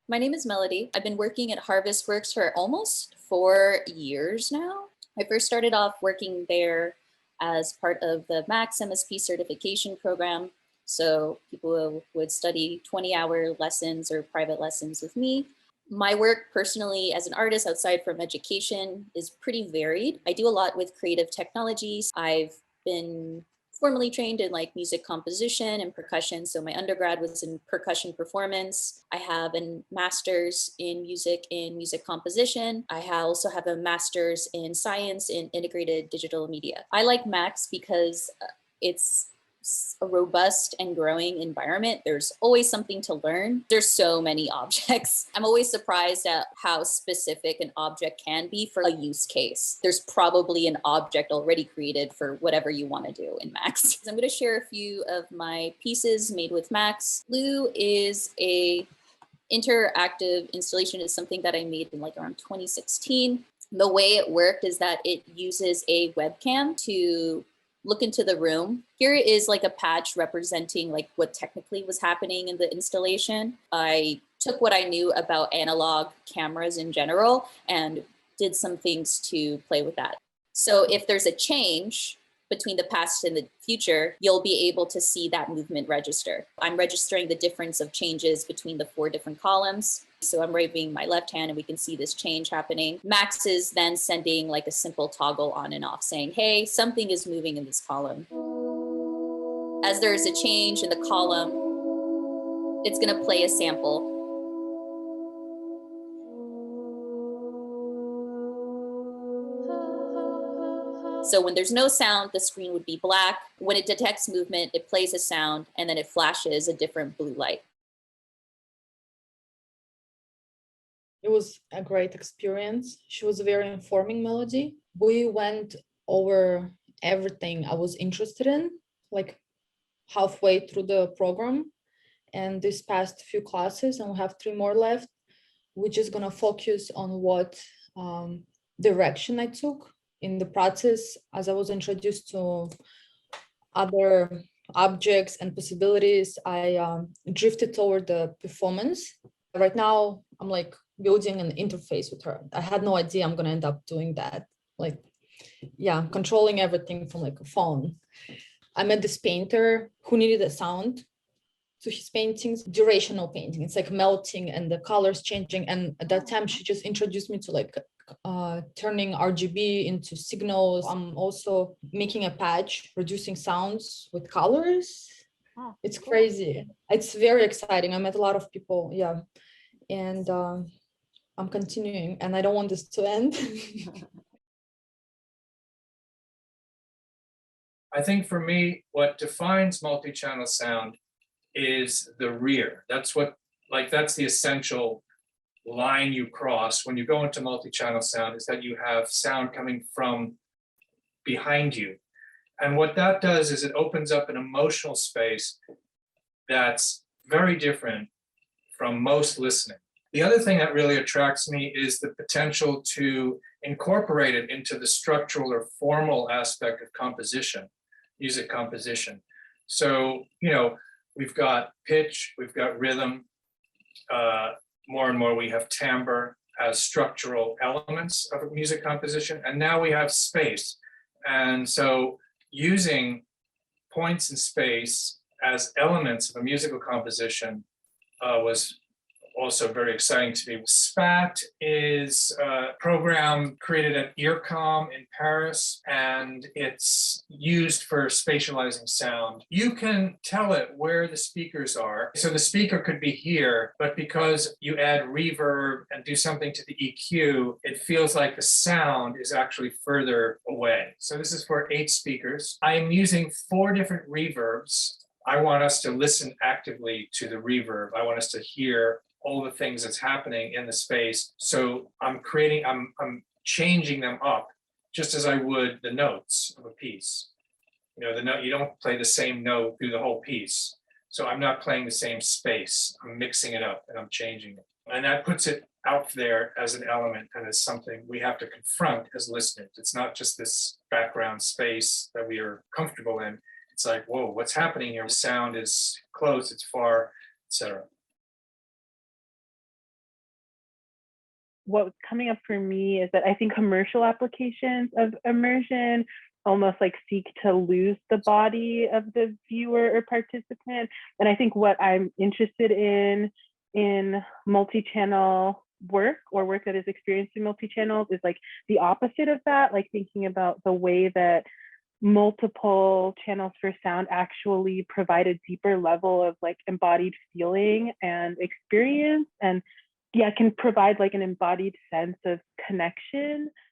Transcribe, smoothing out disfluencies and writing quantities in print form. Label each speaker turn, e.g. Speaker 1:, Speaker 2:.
Speaker 1: My name is Melody. I've been working at Harvestworks for almost 4 years now. I first started off working there as part of the Max MSP certification program. So people would study 20-hour lessons or private lessons with me. My work personally as an artist outside from education is pretty varied. I do a lot with creative technologies. I've been formally trained in like music composition and percussion. So my undergrad was in percussion performance. I have a master's in music composition. I also have a master's in science in integrated digital media. I like Max because it's a robust and growing environment. There's always something to learn. There's so many objects. I'm always surprised at how specific an object can be for a use case. There's probably an object already created for whatever you want to do in Max. I'm going to share a few of my pieces made with Max. Blue is a interactive installation. Is something that I made in like around 2016. The way it worked is that it uses a webcam to look into the room. Here is like a patch representing like what technically was happening in the installation. I took what I knew about analog cameras in general and did some things to play with that. So if there's a change between the past and the future, you'll be able to see that movement register. I'm registering the difference of changes between the 4 different columns. So I'm waving my left hand and we can see this change happening. Max is then sending like a simple toggle on and off saying, hey, something is moving in this column. As there is a change in the column, it's gonna play a sample. So when there's no sound, the screen would be black. When it detects movement, it plays a sound and then it flashes a different blue light.
Speaker 2: It was a great experience. She was a very informing Melody. We went over everything I was interested in, like halfway through the program. And this past few classes, and we have 3 more left, we're just gonna focus on what direction I took in the process as I was introduced to other objects and possibilities. I drifted toward the performance. Right now, I'm like building an interface with her. I had no idea I'm gonna end up doing that. Like, yeah, controlling everything from like a phone. I met this painter who needed a sound to his paintings, durational painting. It's like melting and the colors changing. And at that time, she just introduced me to like turning RGB into signals. I'm also making a patch, producing sounds with colors. Oh, it's crazy. It's very exciting. I met a lot of people, yeah. And I'm continuing and I don't want this to end.
Speaker 3: I think for me, what defines multi-channel sound is the rear. That's the essential line you cross when you go into multi-channel sound, is that you have sound coming from behind you. And what that does is it opens up an emotional space that's very different from most listening. The other thing that really attracts me is the potential to incorporate it into the structural or formal aspect of composition, music composition. So, we've got pitch, we've got rhythm, more and more we have timbre as structural elements of music composition, and now we have space. And so using points in space as elements of a musical composition was also very exciting to me. SPAT is a program created at IRCAM in Paris, and it's used for spatializing sound. You can tell it where the speakers are. So the speaker could be here, but because you add reverb and do something to the EQ, it feels like the sound is actually further away. So this is for 8 speakers. I'm using 4 different reverbs. I want us to listen actively to the reverb. I want us to hear all the things that's happening in the space. So I'm changing them up just as I would the notes of a piece. The note, you don't play the same note through the whole piece. So I'm not playing the same space. I'm mixing it up and I'm changing it. And that puts it out there as an element and as something we have to confront as listeners. It's not just this background space that we are comfortable in. It's like, whoa, what's happening here? The sound is close, it's far, etc.
Speaker 4: what's coming up for me is that I think commercial applications of immersion almost like seek to lose the body of the viewer or participant. And I think what I'm interested in multi-channel work or work that is experienced in multi-channels is like the opposite of that, like thinking about the way that multiple channels for sound actually provide a deeper level of like embodied feeling and experience, and yeah, can provide like an embodied sense of connection